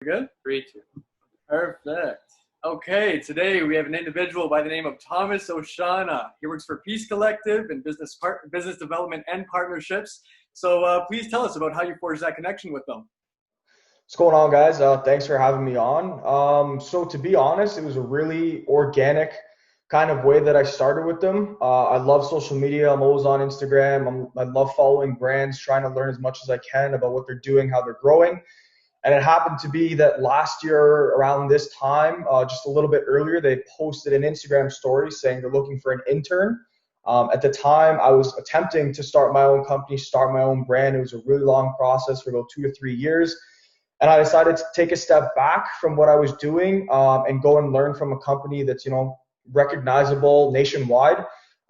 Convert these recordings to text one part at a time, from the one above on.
Good? 3, 2. Perfect. Okay, today we have an individual by the name of Thomas Oshana. He works for Peace Collective in business development and partnerships. So please tell us about how you forged that connection with them. What's going on, guys? Thanks for having me on. So to be honest, it was a really organic kind of way that I started with them. I love social media. I'm always on Instagram. I love following brands, trying to learn as much as I can about what they're doing, how they're growing. And it happened to be that last year around this time, just a little bit earlier, they posted an Instagram story saying they're looking for an intern. At the time, I was attempting to start my own company, start my own brand. It was a really long process for about 2 to 3 years. And I decided to take a step back from what I was doing and go and learn from a company that's, recognizable nationwide.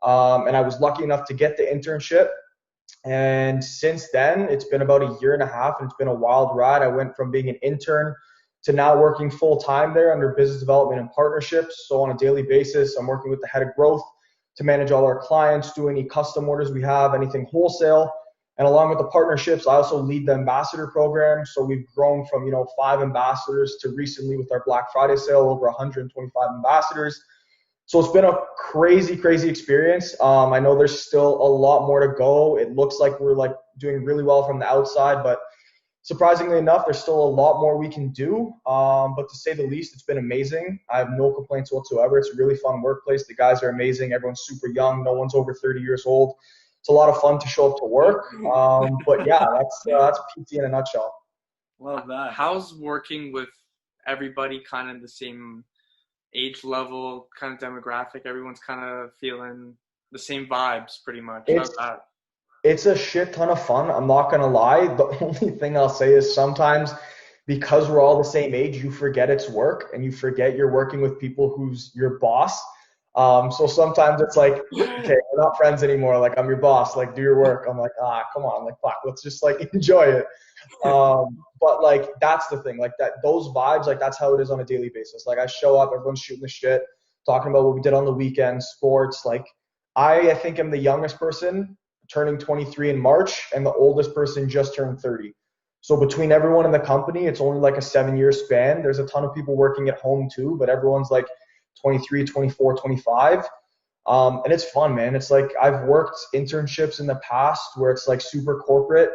And I was lucky enough to get the internship. And since then, it's been about a year and a half, and it's been a wild ride. I went from being an intern to now working full time there under business development and partnerships. So on a daily basis, I'm working with the head of growth to manage all our clients, do any custom orders we have, anything wholesale. And along with the partnerships, I also lead the ambassador program. So we've grown from, 5 ambassadors to recently with our Black Friday sale, over 125 ambassadors. So it's been a crazy, crazy experience. I know there's still a lot more to go. It looks like we're doing really well from the outside, but surprisingly enough, there's still a lot more we can do. But to say the least, it's been amazing. I have no complaints whatsoever. It's a really fun workplace. The guys are amazing. Everyone's super young. No one's over 30 years old. It's a lot of fun to show up to work. But yeah, that's PT in a nutshell. Love that. How's working with everybody kind of the same age level, kind of demographic? Everyone's kind of feeling the same vibes pretty much. How's that? It's a shit ton of fun. I'm not going to lie. The only thing I'll say is sometimes because we're all the same age, you forget it's work and you forget you're working with people who's your boss. So sometimes it's like, okay, we're not friends anymore. Like, I'm your boss. Like, do your work. I'm like, come on. Like, fuck, let's just enjoy it. But that's the thing. Those vibes, that's how it is on a daily basis. I show up, everyone's shooting the shit, talking about what we did on the weekends, sports. I think I'm the youngest person turning 23 in March, and the oldest person just turned 30. So between everyone in the company, it's only a 7-year span. There's a ton of people working at home too, but everyone's 23, 24, 25. And it's fun, man. It's I've worked internships in the past where it's super corporate.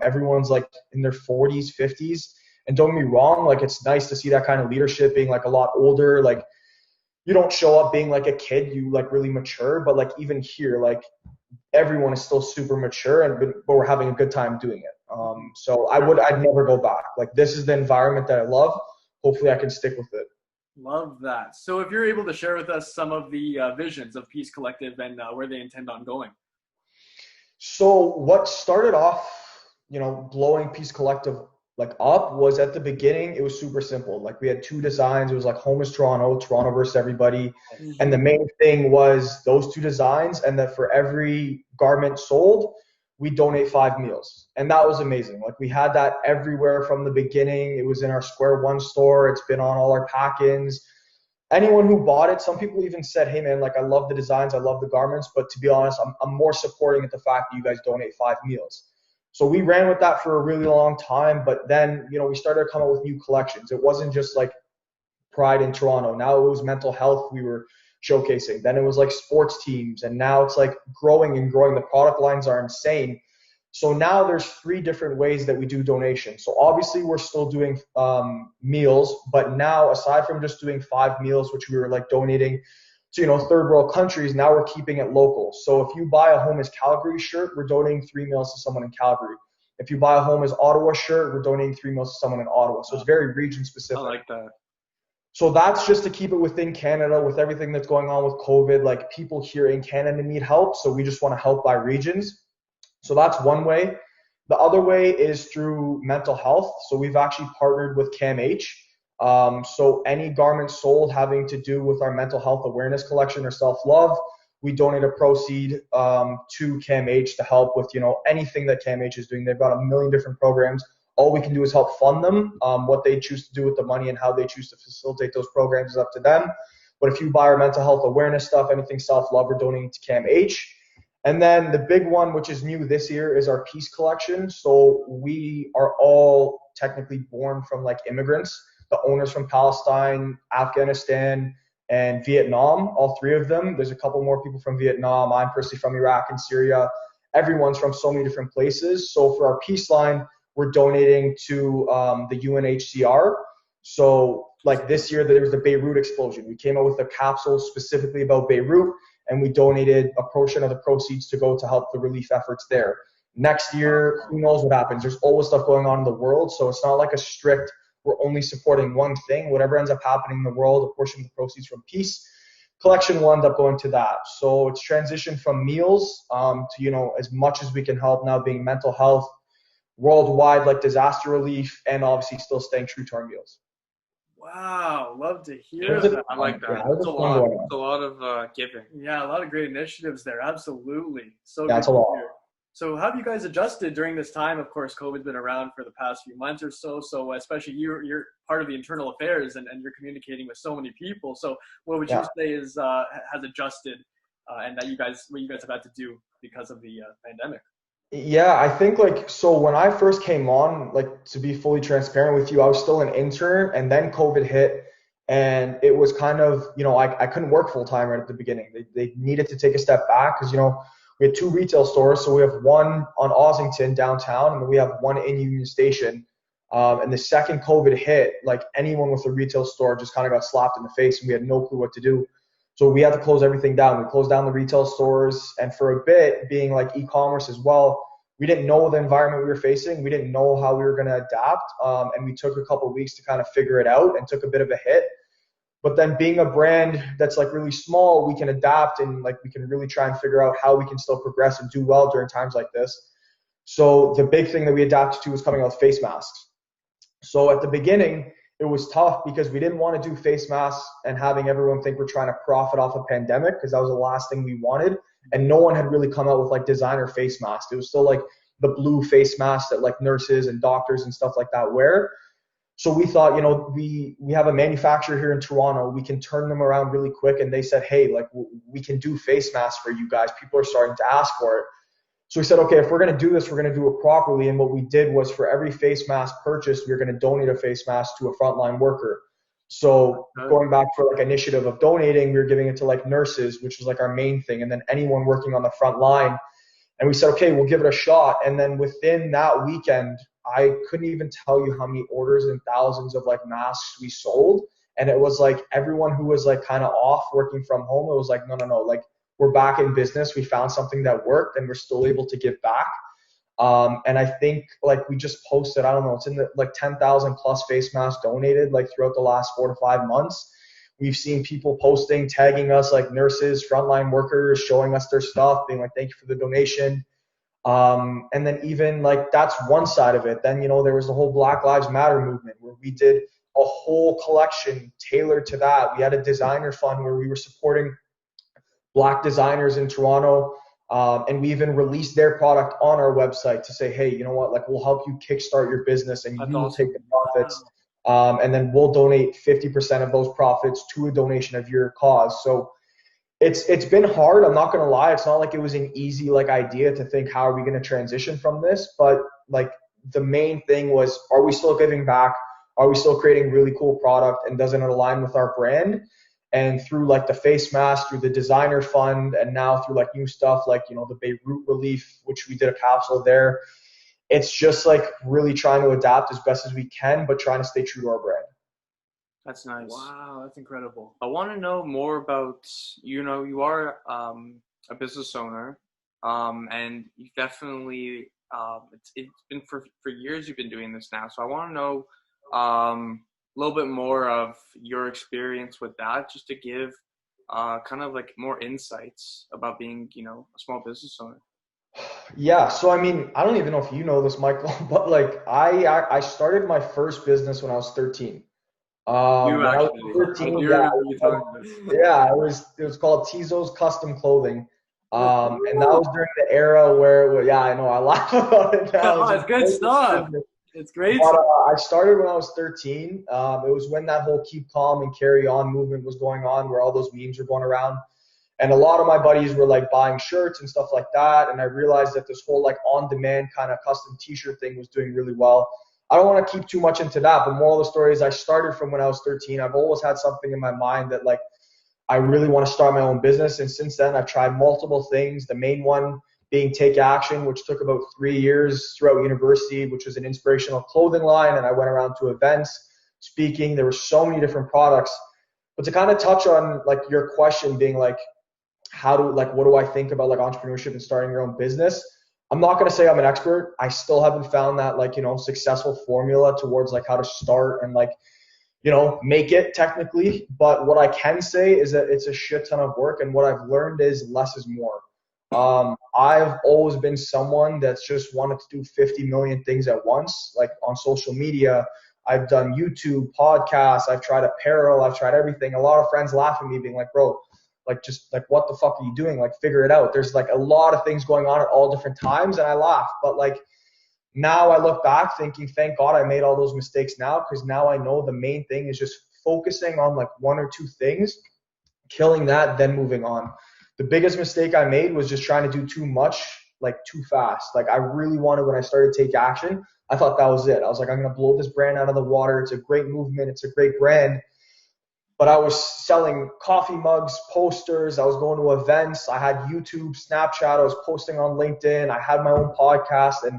Everyone's in their 40s, 50s. And don't get me wrong, it's nice to see that kind of leadership being a lot older. You don't show up being a kid, you really mature. But even here, everyone is still super mature, but we're having a good time doing it. So I'd never go back. This is the environment that I love. Hopefully I can stick with it. Love that. So if you're able to share with us some of the visions of Peace Collective and where they intend on going. So what started off, blowing Peace Collective up was at the beginning, it was super simple. We had 2 designs. It was Home is Toronto versus everybody. Mm-hmm. And the main thing was those 2 designs, and that for every garment sold, we donate 5 meals. And that was amazing. We had that everywhere from the beginning. It was in our Square One store. It's been on all our pack-ins. Anyone who bought it, some people even said, hey man, I love the designs, I love the garments, but to be honest, I'm more supporting the fact that you guys donate 5 meals. So we ran with that for a really long time, but then, we started to come up with new collections. It wasn't just Pride in Toronto. Now it was mental health we were showcasing. Then it was sports teams, and now it's growing and growing. The product lines are insane. So now there's 3 different ways that we do donations. So obviously we're still doing meals, but now aside from just doing 5 meals, which we were donating to third world countries, now we're keeping it local. So if you buy a Home is Calgary shirt, we're donating 3 meals to someone in Calgary. If you buy a Home is Ottawa shirt, we're donating 3 meals to someone in Ottawa. So it's very region specific. I like that. So that's just to keep it within Canada. With everything that's going on with COVID, people here in Canada need help. So we just want to help by regions. So that's one way. The other way is through mental health. So we've actually partnered with CAMH. So any garment sold having to do with our mental health awareness collection or self-love, we donate a proceed to CAMH to help with, anything that CAMH is doing. They've got a million different programs. All we can do is help fund them. What they choose to do with the money and how they choose to facilitate those programs is up to them. But if you buy our mental health awareness stuff, anything self-love, we're donating to CAMH. And then the big one, which is new this year, is our Peace collection. So we are all technically born from like immigrants. The owners from Palestine, Afghanistan, and Vietnam, all three of them. There's a couple more people from Vietnam. I'm personally from Iraq and Syria. Everyone's from so many different places. So for our peace line, we're donating to the UNHCR. So like this year, there was the Beirut explosion. We came out with a capsule specifically about Beirut, and we donated a portion of the proceeds to go to help the relief efforts there. Next year, who knows what happens? There's always stuff going on in the world. So it's not like a strict, we're only supporting one thing. Whatever ends up happening in the world, a portion of the proceeds from peace collection will end up going to that. So it's transitioned from meals to, you know, as much as we can help now being mental health, worldwide, like disaster relief, and obviously still staying true to our meals. Wow, love to hear that. I like that. Yeah, It's a lot. It's a lot of giving. Yeah, a lot of great initiatives there. Absolutely. So Yeah, good it's a to lot. hear. So how have you guys adjusted during this time? Of course, COVID's been around for the past few months or so. So especially you're part of the internal affairs and you're communicating with so many people. So what would you say is has adjusted and that what you guys have had to do because of the pandemic? Yeah, I think like, so when I first came on, like to be fully transparent with you, I was still an intern and then COVID hit and it was kind of, you know, I couldn't work full time right at the beginning. They needed to take a step back because, you know, we had 2 retail stores. So we have one on Ossington downtown and then we have one in Union Station. And the second COVID hit, like anyone with a retail store just kind of got slapped in the face and we had no clue what to do. So we had to close everything down. We closed down the retail stores. And for a bit, being like e-commerce as well, we didn't know the environment we were facing. We didn't know how we were going to adapt. And we took a couple of weeks to kind of figure it out and took a bit of a hit. But then being a brand that's like really small, we can adapt and like we can really try and figure out how we can still progress and do well during times like this. So the big thing that we adapted to was coming out with face masks. So at the beginning, it was tough because we didn't want to do face masks and having everyone think we're trying to profit off a pandemic because that was the last thing we wanted. And no one had really come out with like designer face masks. It was still like the blue face masks that like nurses and doctors and stuff like that wear. So we thought, you know, we have a manufacturer here in Toronto. We can turn them around really quick. And they said, hey, like we can do face masks for you guys. People are starting to ask for it. So we said, okay, if we're going to do this, we're going to do it properly. And what we did was for every face mask purchased, we were going to donate a face mask to a frontline worker. So going back for like initiative of donating, we were giving it to like nurses, which was like our main thing. And then anyone working on the front line. And we said, okay, we'll give it a shot. And then within that weekend, I couldn't even tell you how many orders and thousands of like masks we sold. And it was like everyone who was like kind of off working from home, it was like, no, like we're back in business. We found something that worked and we're still able to give back. And I think like we just posted, I don't know, it's in the like 10,000 plus face masks donated like throughout the last 4 to 5 months. We've seen people posting, tagging us like nurses, frontline workers, showing us their stuff, being like, thank you for the donation. And then even like that's one side of it. Then, you know, there was the whole Black Lives Matter movement where we did a whole collection tailored to that. We had a designer fund where we were supporting Black designers in Toronto. And we even released their product on our website to say, hey, you know what, like we'll help you kickstart your business and you will take the profits. And then we'll donate 50% of those profits to a donation of your cause. So it's been hard. I'm not going to lie. It's not like it was an easy like idea to think, how are we going to transition from this? But like the main thing was, are we still giving back? Are we still creating really cool product? And doesn't it align with our brand? And through like the face mask, through the designer fund, and now through like new stuff like, you know, the Beirut relief, which we did a capsule there. It's just like really trying to adapt as best as we can, but trying to stay true to our brand. That's nice. Wow, that's incredible. I want to know more about, you know, you are a business owner, and you definitely, it's been for years you've been doing this now. So I want to know a little bit more of your experience with that, just to give kind of like more insights about being, you know, a small business owner. Yeah, so I mean, I don't even know if you know this, Michael, but like I started my first business when I was 13. You When I was actually, 13, it was called Tizo's Custom Clothing. And that was during the era where, yeah, I know, I laugh about it now. It's good stuff. It's great. But, I started when I was 13. It was when that whole keep calm and carry on movement was going on, where all those memes were going around. And a lot of my buddies were like buying shirts and stuff like that. And I realized that this whole like on-demand kind of custom t-shirt thing was doing really well. I don't want to keep too much into that, but moral of the story is I started from when I was 13. I've always had something in my mind that like I really want to start my own business. And since then, I've tried multiple things. The main one being Take Action, which took about 3 years throughout university, which was an inspirational clothing line. And I went around to events, speaking. There were so many different products. But to kind of touch on like your question being like, what do I think about like entrepreneurship and starting your own business? I'm not going to say I'm an expert. I still haven't found that like, successful formula towards like how to start and like, make it technically. But what I can say is that it's a shit ton of work. And what I've learned is less is more. I've always been someone that's just wanted to do 50 million things at once, like on social media. I've done YouTube, podcasts, I've tried apparel, I've tried everything. A lot of friends laugh at me being like, bro, like just like what the fuck are you doing? Like figure it out. There's like a lot of things going on at all different times, and I laugh. But like now I look back thinking, thank God I made all those mistakes now, because now I know the main thing is just focusing on like one or two things, killing that, then moving on. The biggest mistake I made was just trying to do too much, like too fast. Like I really wanted, when I started Take Action, I thought that was it. I was like, I'm going to blow this brand out of the water. It's a great movement. It's a great brand. But I was selling coffee mugs, posters. I was going to events. I had YouTube, Snapchat. I was posting on LinkedIn. I had my own podcast, and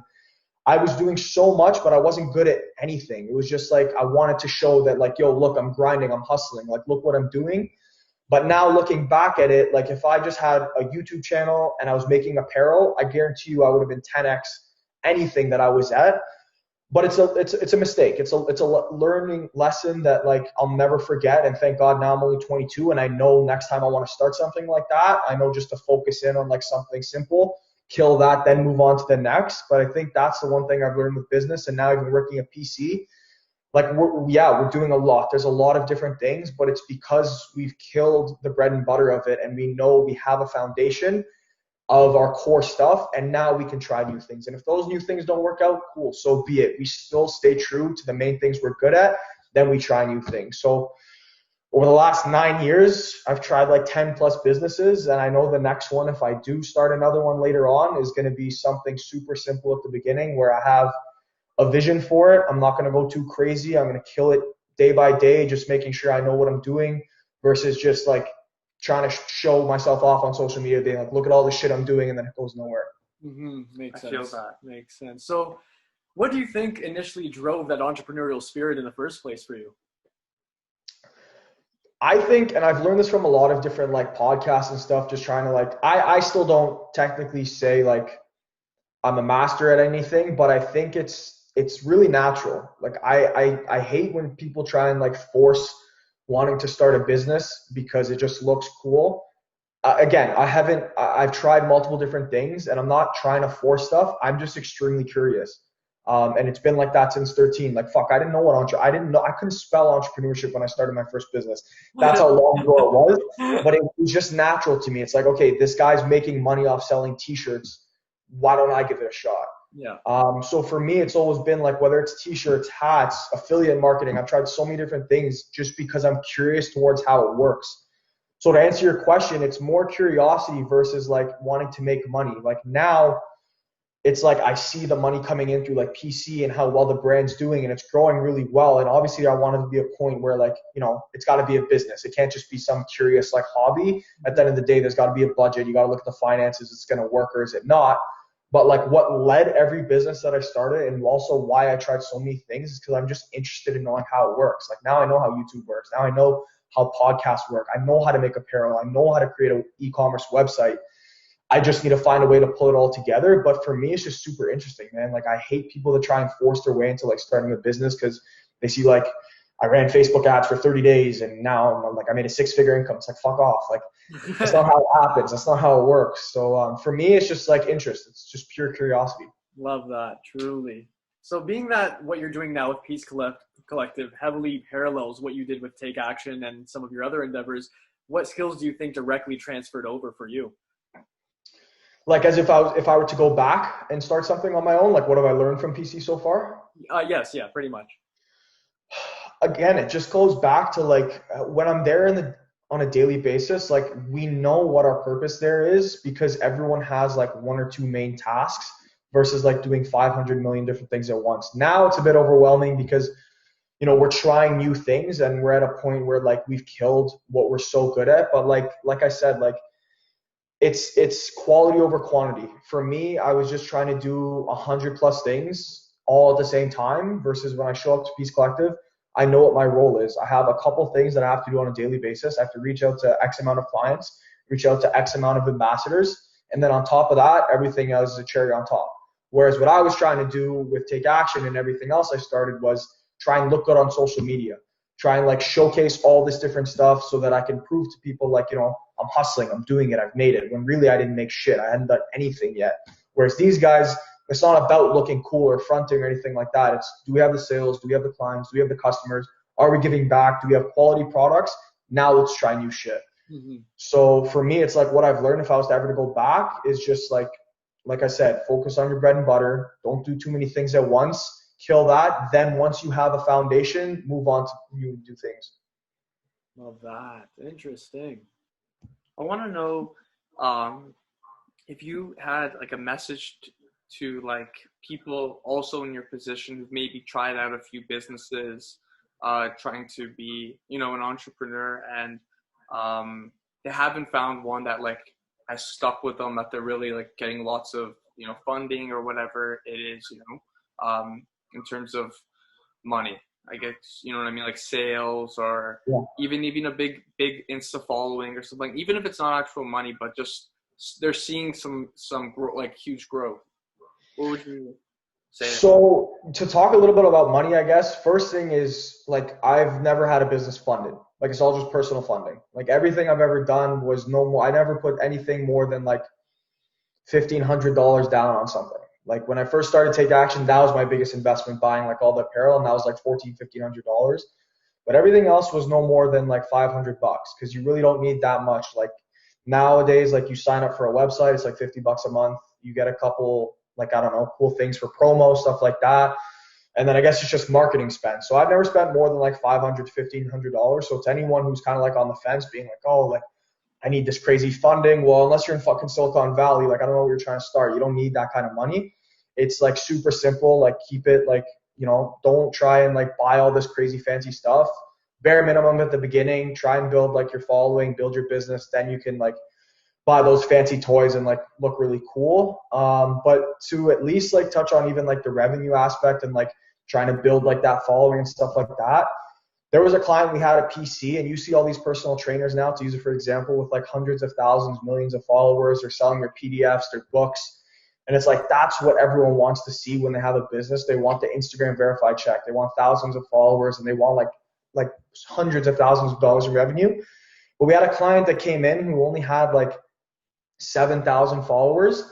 I was doing so much, but I wasn't good at anything. It was just like, I wanted to show that like, yo, look, I'm grinding, I'm hustling. Like, look what I'm doing. But now looking back at it, like if I just had a YouTube channel and I was making apparel, I guarantee you I would have been 10x anything that I was at. But it's a mistake. It's a learning lesson that like I'll never forget. And thank God now I'm only 22, and I know next time I want to start something like that, I know just to focus in on like something simple, kill that, then move on to the next. But I think that's the one thing I've learned with business, and now even working at PC. Like we're doing a lot. There's a lot of different things, but it's because we've killed the bread and butter of it, and we know we have a foundation of our core stuff, and now we can try new things. And if those new things don't work out, cool, so be it. We still stay true to the main things we're good at, then we try new things. So over the last 9 years, I've tried like 10 plus businesses, and I know the next one, if I do start another one later on, is going to be something super simple at the beginning where I have a vision for it. I'm not going to go too crazy. I'm going to kill it day by day, just making sure I know what I'm doing, versus just like trying to show myself off on social media, being like, look at all the shit I'm doing, and then it goes nowhere. Makes sense. I feel that. Makes sense. So what do you think initially drove that entrepreneurial spirit in the first place for you? I think, and I've learned this from a lot of different like podcasts and stuff, just trying to like, I still don't technically say like I'm a master at anything, but I think it's really natural. Like I hate when people try and like force wanting to start a business because it just looks cool. Again, I've tried multiple different things, and I'm not trying to force stuff. I'm just extremely curious. And it's been like that since 13. Like, fuck, I didn't know I couldn't spell entrepreneurship when I started my first business. That's how long ago it was, but it was just natural to me. It's like, okay, this guy's making money off selling t-shirts. Why don't I give it a shot? Yeah. So for me, it's always been like, whether it's t-shirts, hats, affiliate marketing, I've tried so many different things just because I'm curious towards how it works. So to answer your question, it's more curiosity versus like wanting to make money. Like now it's like I see the money coming in through like PC and how well the brand's doing, and it's growing really well. And obviously I want it to be a point where like, it's got to be a business. It can't just be some curious like hobby. At the end of the day, there's got to be a budget. You got to look at the finances. It's going to work or is it not? But like what led every business that I started, and also why I tried so many things, is because I'm just interested in knowing how it works. Like now I know how YouTube works. Now I know how podcasts work. I know how to make apparel. I know how to create an e-commerce website. I just need to find a way to pull it all together. But for me, it's just super interesting, man. Like I hate people that try and force their way into like starting a business because they see like I ran Facebook ads for 30 days and now I'm like, I made a 6-figure income. It's like, fuck off. Like that's not how it happens. That's not how it works. So for me, it's just like interest. It's just pure curiosity. Love that, truly. So being that what you're doing now with Peace Collective heavily parallels what you did with Take Action and some of your other endeavors, what skills do you think directly transferred over for you? Like as if I were to go back and start something on my own, like what have I learned from PC so far? Yes, yeah, pretty much. Again, it just goes back to like when I'm there on a daily basis, like we know what our purpose there is because everyone has like one or two main tasks versus like doing 500 million different things at once. Now it's a bit overwhelming because, you know, we're trying new things and we're at a point where like we've killed what we're so good at. But like I said, like it's quality over quantity. For me, I was just trying to do 100+ things all at the same time versus when I show up to Peace Collective, I know what my role is. I have a couple things that I have to do on a daily basis. I have to reach out to X amount of clients, reach out to X amount of ambassadors. And then on top of that, everything else is a cherry on top. Whereas what I was trying to do with Take Action and everything else I started was try and look good on social media, try and like showcase all this different stuff so that I can prove to people like, you know, I'm hustling, I'm doing it, I've made it, when really I didn't make shit. I hadn't done anything yet. Whereas these guys, it's not about looking cool or fronting or anything like that. It's, do we have the sales? Do we have the clients? Do we have the customers? Are we giving back? Do we have quality products? Now let's try new shit. Mm-hmm. So for me, it's like what I've learned if I was to ever to go back is just like I said, focus on your bread and butter. Don't do too many things at once. Kill that. Then once you have a foundation, move on to new things. Love that. Interesting. I want to know if you had like a message to like people also in your position who've maybe tried out a few businesses, trying to be, you know, an entrepreneur, and they haven't found one that like has stuck with them, that they're really like getting lots of, you know, funding or whatever it is, you know, in terms of money, I guess, you know what I mean, like sales or even a big Insta following or something, even if it's not actual money, but just they're seeing some like huge growth. What would you say? So to talk a little bit about money, I guess, first thing is like I've never had a business funded. Like it's all just personal funding. Like everything I've ever done was no more. I never put anything more than like $1,500 down on something. Like when I first started Take Action, that was my biggest investment, buying like all the apparel, and that was like $1,500. But everything else was no more than like $500 because you really don't need that much. Like nowadays, like you sign up for a website, it's like $50 a month. You get a couple, like, I don't know, cool things for promo, stuff like that. And then I guess it's just marketing spend. So I've never spent more than like $500 to $1,500. So to anyone who's kind of like on the fence being like, oh, like I need this crazy funding. Well, unless you're in fucking Silicon Valley, like I don't know what you're trying to start. You don't need that kind of money. It's like super simple. Like keep it like, you know, don't try and like buy all this crazy fancy stuff. Bare minimum at the beginning, try and build like your following, build your business. Then you can like buy those fancy toys and like look really cool. But to at least like touch on even like the revenue aspect and like trying to build like that following and stuff like that. There was a client we had at PC, and you see all these personal trainers now, to use it for example, with like hundreds of thousands, millions of followers. They're selling their PDFs, their books. And it's like, that's what everyone wants to see when they have a business. They want the Instagram verified check. They want thousands of followers, and they want like hundreds of thousands of dollars in revenue. But we had a client that came in who only had like 7,000 followers,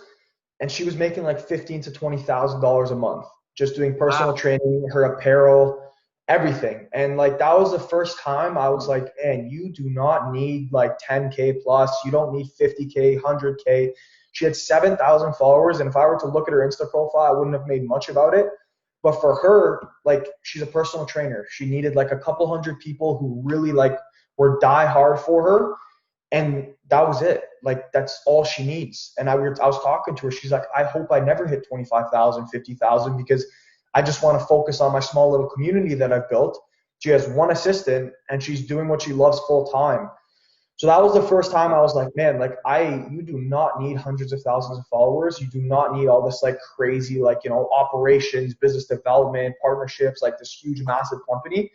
and she was making like $15,000 to $20,000 a month just doing personal training, her apparel, everything. And like that was the first time I was like, man, you do not need like 10K plus. You don't need 50K, 100K. She had 7,000 followers, and if I were to look at her Insta profile, I wouldn't have made much about it. But for her, like she's a personal trainer. She needed like a couple hundred people who really like were die hard for her. And that was it. Like that's all she needs. And I was talking to her. She's like, I hope I never hit 25,000, 50,000 because I just want to focus on my small little community that I've built. She has one assistant and she's doing what she loves full time. So that was the first time I was like, man, like you do not need hundreds of thousands of followers. You do not need all this like crazy, like, you know, operations, business development, partnerships, like this huge, massive company.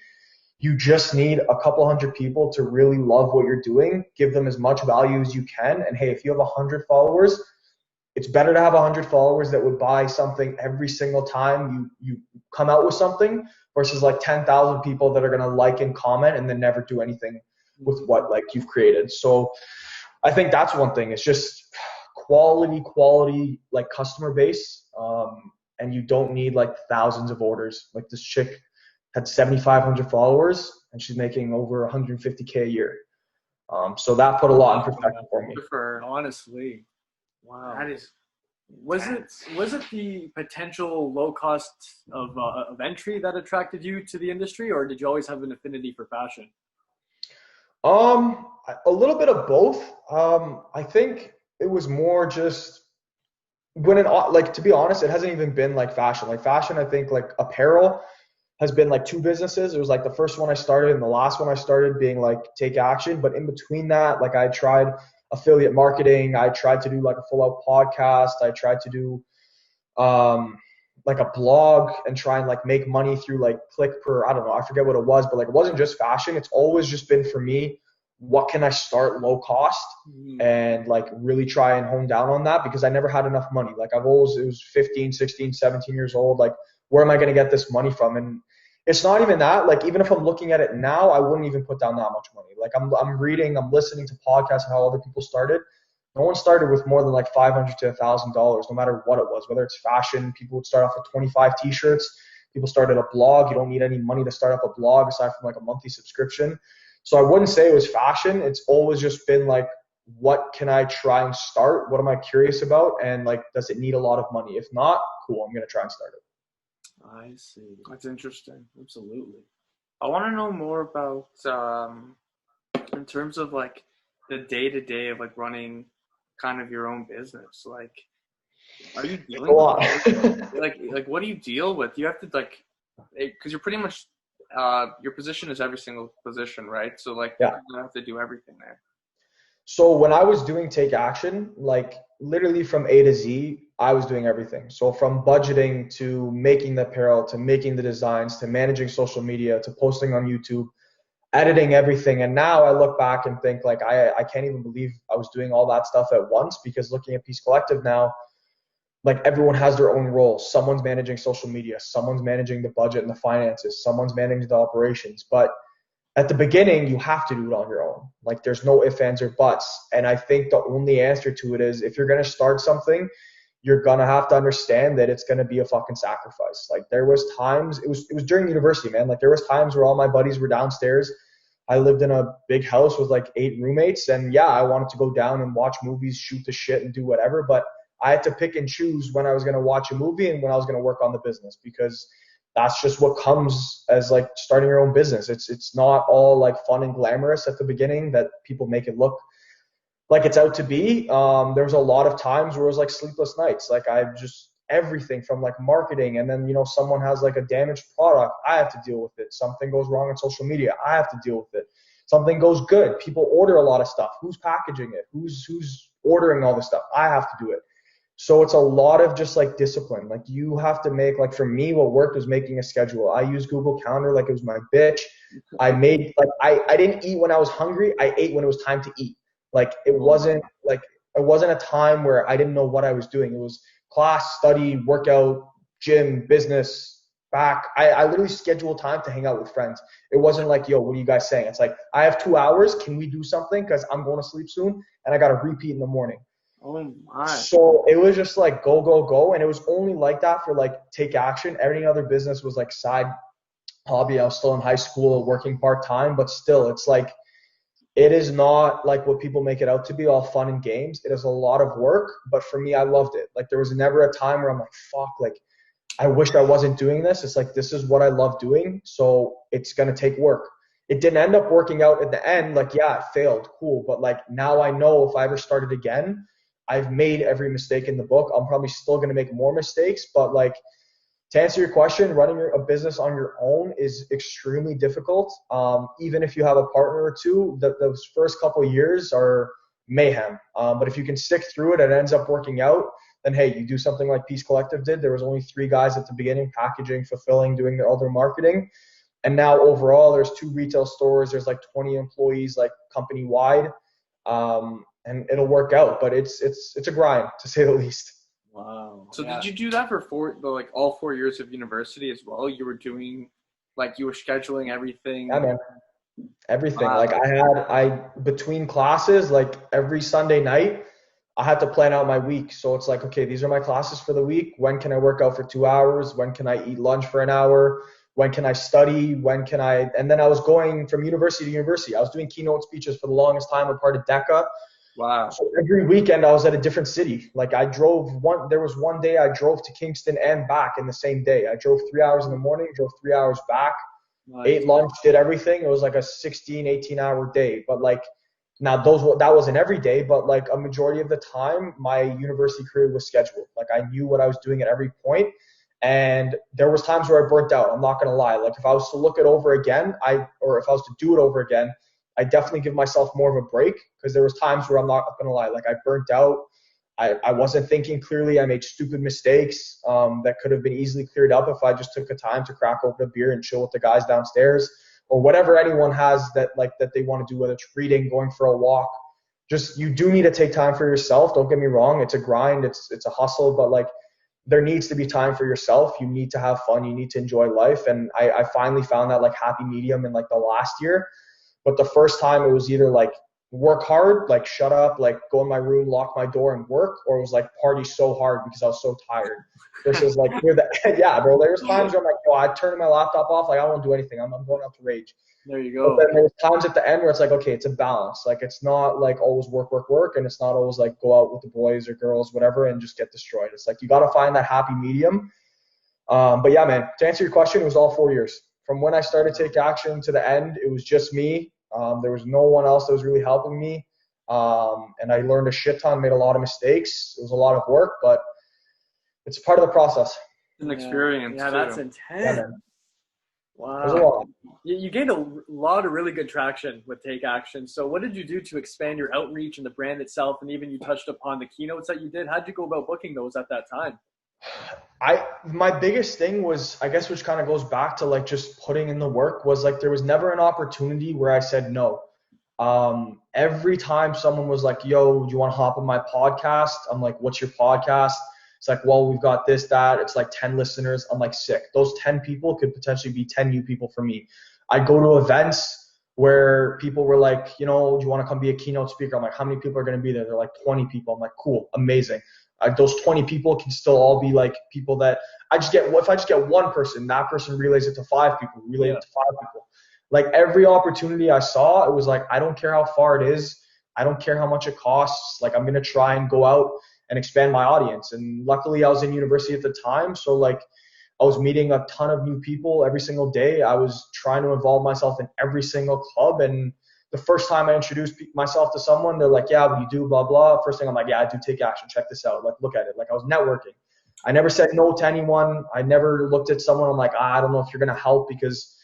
You just need a couple hundred people to really love what you're doing, give them as much value as you can. And hey, if you have 100 followers, it's better to have 100 followers that would buy something every single time you come out with something versus like 10,000 people that are going to like and comment and then never do anything with what like you've created. So I think that's one thing. It's just quality like customer base. And you don't need like thousands of orders. Like this chick had 7,500 followers and she's making over 150K a year. So that put a lot in perspective for me. Honestly, wow. That is. Was it the potential low cost of entry that attracted you to the industry, or did you always have an affinity for fashion? A little bit of both. I think it was more just like, to be honest, it hasn't even been like fashion. Like fashion, I think like apparel has been like two businesses. It was like the first one I started and the last one I started being like Take Action. But in between that, like I tried affiliate marketing. I tried to do like a full out podcast. I tried to do like a blog and try and like make money through like click per, I don't know, I forget what it was, but like it wasn't just fashion. It's always just been for me, what can I start low cost and like really try and hone down on that because I never had enough money. Like I've always, it was 15, 16, 17 years old. Like, where am I going to get this money from? And it's not even that, like, even if I'm looking at it now, I wouldn't even put down that much money. Like I'm reading, I'm listening to podcasts of how other people started. No one started with more than like $500 to $1,000, no matter what it was, whether it's fashion. People would start off with 25 t-shirts. People started a blog. You don't need any money to start up a blog aside from like a monthly subscription. So I wouldn't say it was fashion. It's always just been like, what can I try and start? What am I curious about? And like, does it need a lot of money? If not, cool, I'm going to try and start it. I see. That's interesting. Absolutely. I want to know more about, in terms of like the day to day of like running kind of your own business. Like, are you dealing with like what do you deal with? You have to like, because you're pretty much your position is every single position, right? So like, Yeah. you have to do everything there. So when I was doing Take Action, like literally from A to Z, I was doing everything. So from budgeting to making the apparel to making the designs to managing social media to posting on YouTube, editing everything. And now I look back and think like I can't even believe I was doing all that stuff at once, because looking at Peace Collective now, like everyone has their own role. Someone's managing social media, someone's managing the budget and the finances, someone's managing the operations. But at the beginning, you have to do it on your own. Like there's no ifs, ands, or buts. And I think the only answer to it is if you're going to start something, you're going to have to understand that it's going to be a fucking sacrifice. Like there was times, it was during university, man. Like there was times where all my buddies were downstairs. I lived in a big house with like 8 roommates. And yeah, I wanted to go down and watch movies, shoot the shit and do whatever. But I had to pick and choose when I was going to watch a movie and when I was going to work on the business, because that's just what comes as like starting your own business. It's not all like fun and glamorous at the beginning that people make it look like it's out to be. There was a lot of times where it was like sleepless nights. Like I just everything from like marketing, and then someone has like a damaged product, I have to deal with it. Something goes wrong on social media, I have to deal with it. Something goes good, people order a lot of stuff. Who's packaging it? Who's ordering all this stuff? I have to do it. So it's a lot of just like discipline. Like you have to make, like for me, what worked was making a schedule. I use Google Calendar like it was my bitch. I made like I didn't eat when I was hungry. I ate when it was time to eat. Like it wasn't a time where I didn't know what I was doing. It was class, study, workout, gym, business, back. I literally scheduled time to hang out with friends. It wasn't like, yo, what are you guys saying? It's like, I have 2 hours. Can we do something? Because I'm going to sleep soon and I got to repeat in the morning. Oh my. So it was just like go, go, go. And it was only like that for like Take Action. Every other business was like side hobby. I was still in high school working part-time, but still it's like, it is not like what people make it out to be, all fun and games. It is a lot of work, but for me, I loved it. Like there was never a time where I'm like, fuck, like I wish I wasn't doing this. It's like, this is what I love doing. So it's going to take work. It didn't end up working out at the end. Like, yeah, it failed. Cool. But like now I know if I ever started again, I've made every mistake in the book. I'm probably still going to make more mistakes, but like, to answer your question, running a business on your own is extremely difficult. Even if you have a partner or two, those first couple of years are mayhem. But if you can stick through it and it ends up working out, then hey, you do something like Peace Collective did. There was only 3 guys at the beginning, packaging, fulfilling, doing all their marketing. And now overall, there's 2 retail stores. There's like 20 employees, like company wide. And it'll work out, but it's a grind, to say the least. Wow. So did you do that for all 4 years of university as well? You were doing, like, you were scheduling everything? Yeah, man. Everything. Like I between classes, like every Sunday night, I had to plan out my week. So it's like, okay, these are my classes for the week. When can I work out for 2 hours? When can I eat lunch for an hour? When can I study? And then I was going from university to university. I was doing keynote speeches for the longest time, a part of DECA. Wow. So every weekend I was at a different city. Like there was one day I drove to Kingston and back in the same day. I drove 3 hours in the morning, drove 3 hours back, ate lunch, did everything. It was like a 16, 18 hour day. But like Now that wasn't every day, but like a majority of the time, my university career was scheduled. Like I knew what I was doing at every point, and there was times where I burnt out. I'm not gonna lie. Like if I was to look it over again, or if I was to do it over again, I definitely give myself more of a break because there was times where I'm not gonna lie. Like I burnt out. I wasn't thinking clearly. I made stupid mistakes that could have been easily cleared up if I just took the time to crack open a beer and chill with the guys downstairs, or whatever anyone has that they want to do, whether it's reading, going for a walk. Just you do need to take time for yourself. Don't get me wrong. It's a grind. It's a hustle, but like there needs to be time for yourself. You need to have fun. You need to enjoy life. And I finally found that like happy medium in like the last year. But the first time it was either like work hard, like shut up, like go in my room, lock my door and work, or it was like party so hard because I was so tired. Versus like yeah, bro. There's times where I'm like, oh, I turn my laptop off, like I won't do anything. I'm going out to rage. There you But go. then there's times at the end where it's like, okay, it's a balance. Like it's not like always work, work, work, and it's not always like go out with the boys or girls, whatever, and just get destroyed. It's like you got to find that happy medium. But yeah, man, to answer your question, it was all 4 years. From when I started Take Action to the end, it was just me. There was no one else that was really helping me. And I learned a shit ton, made a lot of mistakes. It was a lot of work, but it's part of the process. An experience. Yeah, too. that's intense. Yeah, man. There's a Wow. lot. You gained a lot of really good traction with Take Action. So what did you do to expand your outreach and the brand itself? And even you touched upon the keynotes that you did. How did you go about booking those at that time? My biggest thing was, I guess, which kind of goes back to like just putting in the work, was like there was never an opportunity where I said no. Every time someone was like, yo, do you want to hop on my podcast? I'm like, what's your podcast? It's like, well, we've got this, that. It's like 10 listeners. I'm like, sick. Those 10 people could potentially be 10 new people for me. I go to events where people were like, do you want to come be a keynote speaker? I'm like, how many people are going to be there? They're like 20 people. I'm like, cool, amazing. Those 20 people can still all be like people that if I just get one person, that person relays it to 5 people, relay it to 5 people. Like every opportunity I saw, it was like, I don't care how far it is. I don't care how much it costs. Like I'm going to try and go out and expand my audience. And luckily I was in university at the time. So like I was meeting a ton of new people every single day. I was trying to involve myself in every single club. And the first time I introduced myself to someone, they're like, yeah, what do you do, blah, blah. First thing I'm like, yeah, I do Take Action. Check this out. Like, look at it. Like I was networking. I never said no to anyone. I never looked at someone. I'm like, I don't know if you're going to help, because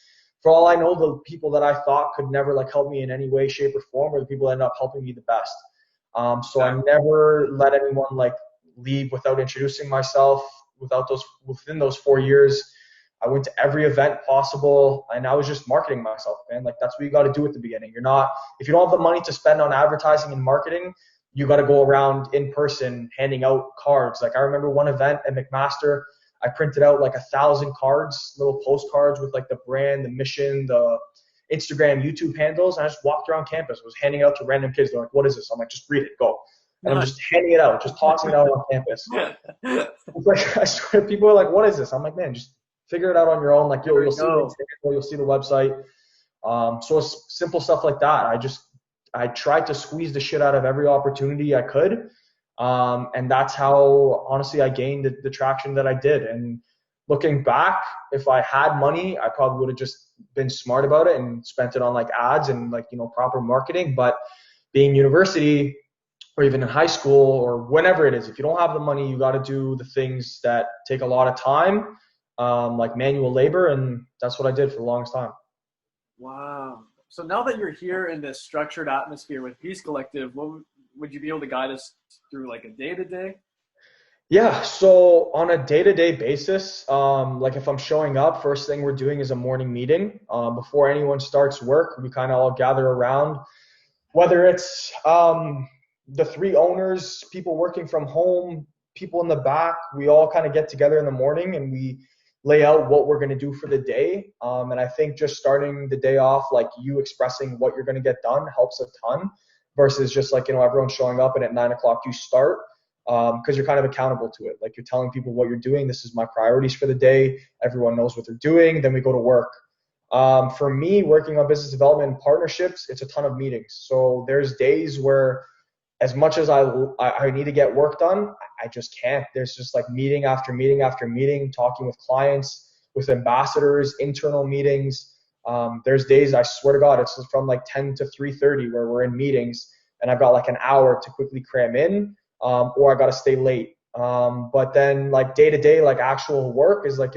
for all I know, the people that I thought could never like help me in any way, shape, or form were the people that ended up helping me the best. So I never let anyone like leave without introducing myself. Within those 4 years, I went to every event possible, and I was just marketing myself, man. Like that's what you got to do at the beginning. If you don't have the money to spend on advertising and marketing, you got to go around in person handing out cards. Like I remember one event at McMaster, I printed out like 1,000 cards, little postcards with like the brand, the mission, the Instagram, YouTube handles. And I just walked around campus, was handing out to random kids. They're like, what is this? I'm like, just read it, go. And I'm just handing it out, just tossing it out on campus. It's like, I swear, people are like, what is this? I'm like, man, just figure it out on your own. Like you'll see you'll see the website. So it's simple stuff like that. I tried to squeeze the shit out of every opportunity I could. And that's how, honestly, I gained the traction that I did. And looking back, if I had money, I probably would have just been smart about it and spent it on like ads and like, proper marketing. But being university or even in high school or whenever it is, if you don't have the money, you got to do the things that take a lot of time, like manual labor. And that's what I did for the longest time. Wow. So now that you're here in this structured atmosphere with Peace Collective, would you be able to guide us through like a day-to-day? Yeah, so on a day-to-day basis, like if I'm showing up, first thing we're doing is a morning meeting. Before anyone starts work, we kind of all gather around, whether it's the 3 owners, people working from home, people in the back, we all kind of get together in the morning and we lay out what we're going to do for the day. And I think just starting the day off, like you expressing what you're going to get done helps a ton versus just like, everyone showing up and at 9 o'clock you start. Because you're kind of accountable to it. Like you're telling people what you're doing. This is my priorities for the day. Everyone knows what they're doing. Then we go to work. For me, working on business development and partnerships, it's a ton of meetings. So there's days where as much as I need to get work done, I just can't. There's just like meeting after meeting after meeting, talking with clients, with ambassadors, internal meetings. There's days, I swear to God, it's from like 10 to 3:30 where we're in meetings and I've got like an hour to quickly cram in, or I got to stay late. But then like day to day, like actual work is like,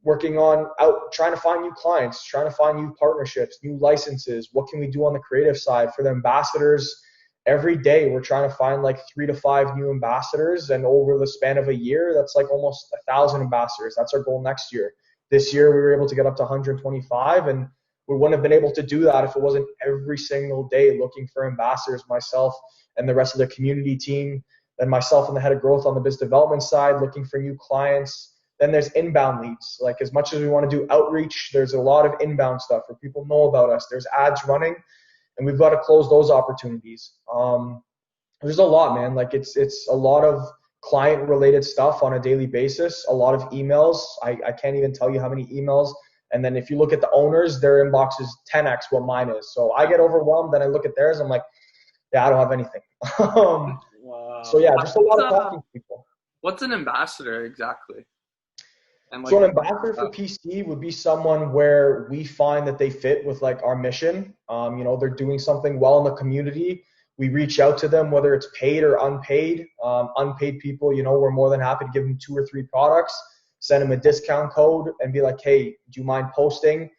working on trying to find new clients, trying to find new partnerships, new licenses. What can we do on the creative side for the ambassadors? Every day we're trying to find like 3 to 5 new ambassadors, and over the span of a year, that's like almost 1,000 ambassadors. That's our goal next year. This year we were able to get up to 125, and we wouldn't have been able to do that if it wasn't every single day looking for ambassadors, myself and the rest of the community team, then myself and the head of growth on the business development side, looking for new clients. Then there's inbound leads. Like as much as we want to do outreach, there's a lot of inbound stuff where people know about us. There's ads running, and we've got to close those opportunities. There's a lot, man. Like it's a lot of client related stuff on a daily basis, a lot of emails. I can't even tell you how many emails. And then if you look at the owners, their inbox is 10x what mine is. So I get overwhelmed, then I look at theirs, I'm like, yeah, I don't have anything. Wow. So yeah, just a lot of talking to people. What's an ambassador exactly? And So an ambassador for PC would be someone where we find that they fit with like our mission. They're doing something well in the community. We reach out to them, whether it's paid or unpaid. Unpaid people, we're more than happy to give them 2 or 3 products, send them a discount code and be like, hey, do you mind posting?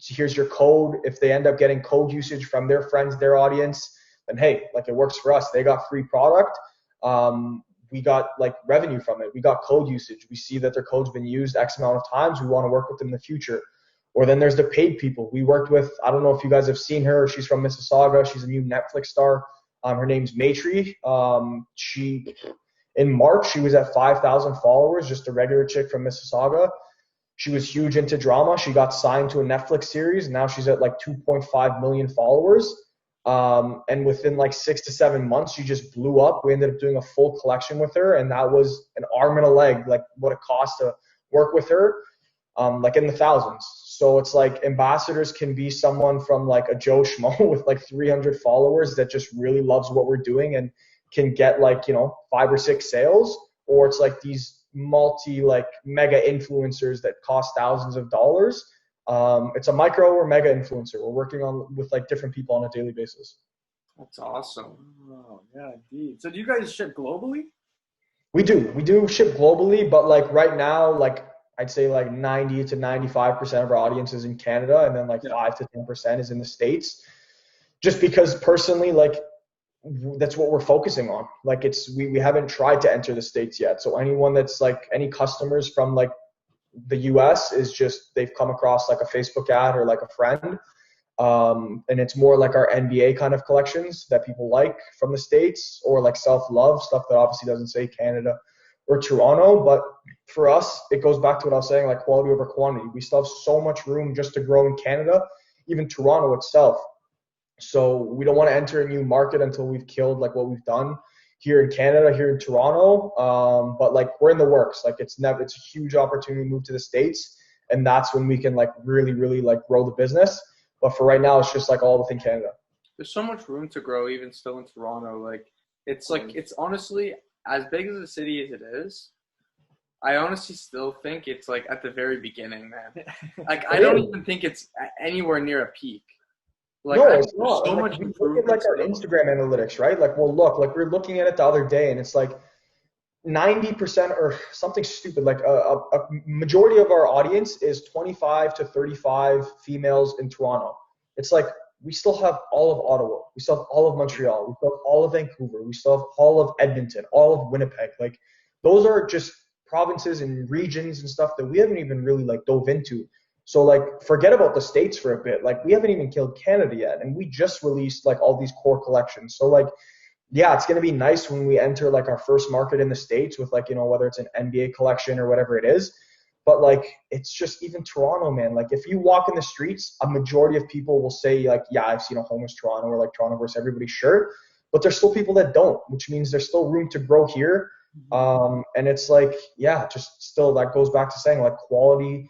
Here's your code. If they end up getting code usage from their friends, their audience, then hey, like it works for us. They got free product. We got like revenue from it. We got code usage. We see that their code's been used X amount of times. We want to work with them in the future. Or then there's the paid people. We worked with, I don't know if you guys have seen her. She's from Mississauga. She's a new Netflix star. Her name's Matri. In March, she was at 5,000 followers, just a regular chick from Mississauga. She was huge into drama. She got signed to a Netflix series. Now she's at like 2.5 million followers. And within like 6 to 7 months, she just blew up. We ended up doing a full collection with her, and that was an arm and a leg, like what it cost to work with her, like in the thousands. So it's like ambassadors can be someone from like a Joe Schmo with like 300 followers that just really loves what we're doing and can get like, 5 or 6 sales, or it's like these mega influencers that cost thousands of dollars. It's a micro or mega influencer. We're working on with like different people on a daily basis. That's awesome. Oh, yeah, indeed. So do you guys ship globally? We do ship globally, but like right now, like I'd say like 90 to 95% of our audience is in Canada, and then like 5 to 10% is in the States. Just because personally, like that's what we're focusing on. Like we haven't tried to enter the States yet. So anyone that's like any customers from like the US is just they've come across like a Facebook ad or like a friend. And it's more like our NBA kind of collections that people like from the States, or like self-love stuff that obviously doesn't say Canada or Toronto. But for us, it goes back to what I was saying, like quality over quantity. We still have so much room just to grow in Canada, even Toronto itself. So we don't want to enter a new market until we've killed like what we've done here in Canada, here in Toronto. But like we're in the works. Like it's a huge opportunity to move to the States, and that's when we can like really, really like grow the business. But for right now, it's just like all within Canada. There's so much room to grow even still in Toronto. Like it's honestly as big as the city as it is. I honestly still think it's like at the very beginning, man. Like I don't even think it's anywhere near a peak. Like, no, it's not. So like, much we look at like our Instagram analytics, right? Like we're looking at it the other day, and it's like 90% or something stupid. Like a majority of our audience is 25 to 35 females in Toronto. It's like we still have all of Ottawa, we still have all of Montreal, we still have all of Vancouver, we still have all of Edmonton, all of Winnipeg. Like those are just provinces and regions and stuff that we haven't even really like dove into. So like forget about the States for a bit. Like we haven't even killed Canada yet, and we just released like all these core collections. So like yeah, it's going to be nice when we enter like our first market in the States with like, whether it's an NBA collection or whatever it is. But like it's just even Toronto, man. Like if you walk in the streets, a majority of people will say like, yeah, I've seen a homeless Toronto, or like Toronto versus everybody's shirt. But there's still people that don't, which means there's still room to grow here. And it's like, yeah, just still that goes back to saying like quality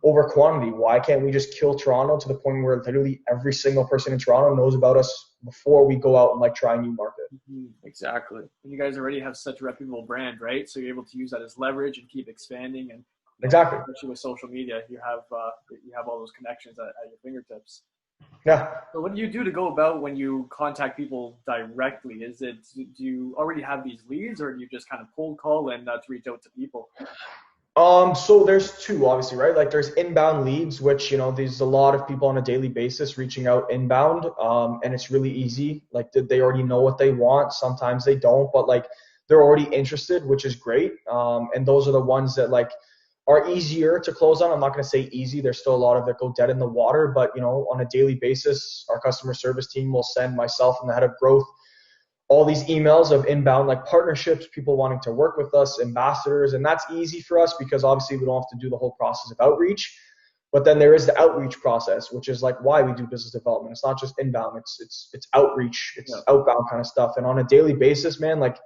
over quantity. Why can't we just kill Toronto to the point where literally every single person in Toronto knows about us before we go out and like try a new market? Exactly. And you guys already have such a reputable brand, right? So you're able to use that as leverage and keep expanding. And Exactly. Especially with social media, you have all those connections at your fingertips. Yeah. So what do you do to go about when you contact people directly? Do you already have these leads, or do you just kind of cold call and to reach out to people? So there's two, obviously, right? Like there's inbound leads, which, there's a lot of people on a daily basis reaching out inbound. And it's really easy. Like they already know what they want. Sometimes they don't, but like they're already interested, which is great. And those are the ones that like are easier to close on. I'm not going to say easy. There's still a lot of that go dead in the water, but on a daily basis, our customer service team will send myself and the head of growth all these emails of inbound like partnerships, people wanting to work with us, ambassadors, and that's easy for us because obviously we don't have to do the whole process of outreach. But then there is the outreach process, which is like why we do business development. It's not just inbound, it's outreach, it's outbound kind of stuff. And on a daily basis, man, like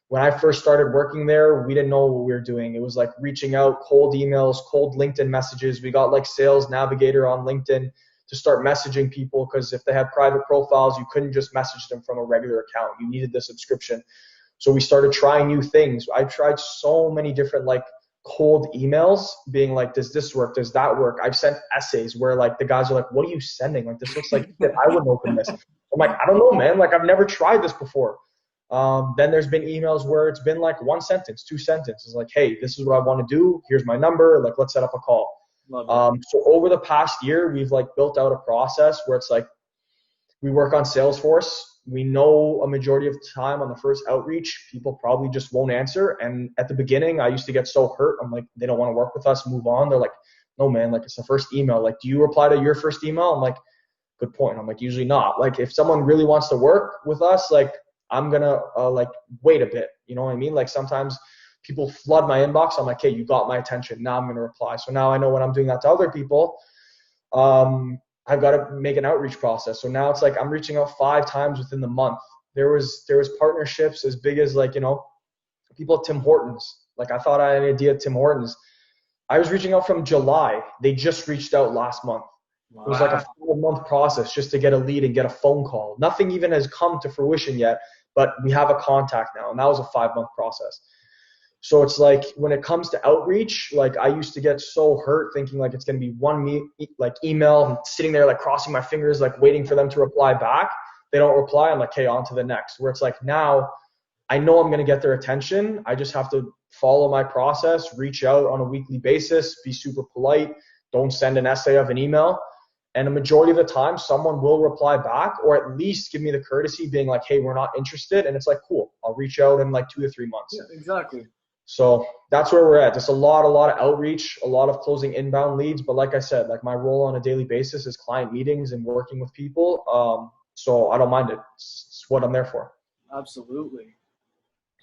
when I first started working there, we didn't know what we were doing. It was like reaching out, cold emails, cold LinkedIn messages. We got like Sales Navigator on LinkedIn to start messaging people, because if they had private profiles, you couldn't just message them from a regular account. You needed the subscription. So we started trying new things. I tried so many different like cold emails being like, does this work? Does that work? I've sent essays where like the guys are like, what are you sending? Like, this looks like shit. I wouldn't open this. I'm like, I don't know, man. Like, I've never tried this before. Then there's been emails where it's been like one sentence, two sentences, like, hey, this is what I want to do. Here's my number. Like, let's set up a call. So over the past year, we've like built out a process where it's like we work on Salesforce. We know a majority of the time on the first outreach, people probably just won't answer. And at the beginning, I used to get so hurt. I'm like, they don't want to work with us, move on. They're like, no, man, like it's the first email. Like, do you reply to your first email? I'm like, good point. I'm like, usually not. Like, if someone really wants to work with us, like I'm going to like wait a bit. You know what I mean? Like sometimes people flood my inbox. I'm like, hey, you got my attention. Now I'm going to reply. So now I know when I'm doing that to other people, I've got to make an outreach process. So now it's like I'm reaching out 5 times within the month. There was partnerships as big as like, people at Tim Hortons. Like I thought I had an idea at Tim Hortons. I was reaching out from July. They just reached out last month. Wow. It was like a 4-month process just to get a lead and get a phone call. Nothing even has come to fruition yet, but we have a contact now. And that was a 5-month process. So it's like when it comes to outreach, like I used to get so hurt thinking like it's going to be one email, and sitting there like crossing my fingers, like waiting for them to reply back. They don't reply. I'm like, hey, on to the next. Where it's like now I know I'm going to get their attention. I just have to follow my process, reach out on a weekly basis, be super polite. Don't send an essay of an email. And a majority of the time, someone will reply back or at least give me the courtesy being like, hey, we're not interested. And it's like, cool, I'll reach out in like 2 to 3 months. Yeah, exactly. So that's where we're at. Just a lot of outreach, a lot of closing inbound leads. But like I said, like my role on a daily basis is client meetings and working with people. So I don't mind it. It's what I'm there for. Absolutely.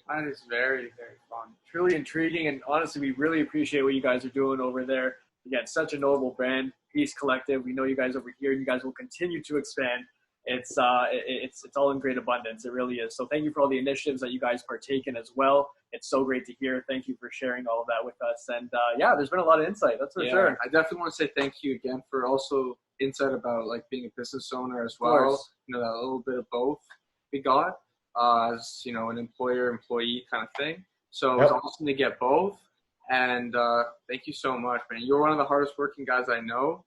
That is very, very fun. Truly intriguing. And honestly, we really appreciate what you guys are doing over there. Again, such a noble brand, Peace Collective. We know you guys over here. You guys will continue to expand. It's all in great abundance. It really is. So thank you for all the initiatives that you guys partake in as well. It's so great to hear. Thank you for sharing all of that with us. And there's been a lot of insight. That's for sure. I definitely want to say thank you again for also insight about like being a business owner as well. That little bit of both we got as an employer-employee kind of thing. So it's awesome to get both. And thank you so much, man. You're one of the hardest working guys I know.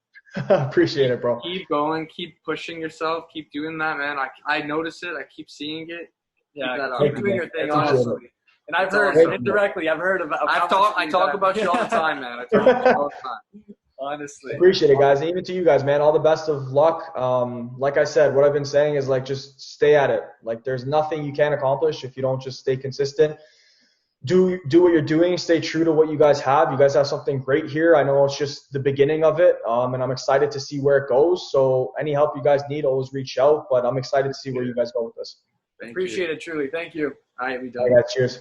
Appreciate it, bro. Keep going, keep pushing yourself, keep doing that, man. I notice it. I keep seeing it. Yeah, keep doing your thing, honestly. And I've heard indirectly. I've heard about. I talk about you all the time, man. I talk about you all the time. Honestly, appreciate it, guys. And even to you guys, man, all the best of luck. Like I said, what I've been saying is like just stay at it. Like there's nothing you can't accomplish if you don't just stay consistent. Do what you're doing. Stay true to what you guys have. You guys have something great here. I know it's just the beginning of it, and I'm excited to see where it goes. So any help you guys need, always reach out. But I'm excited to see where you guys go with this. Appreciate it, truly. Thank you. All right, we done. All right, cheers.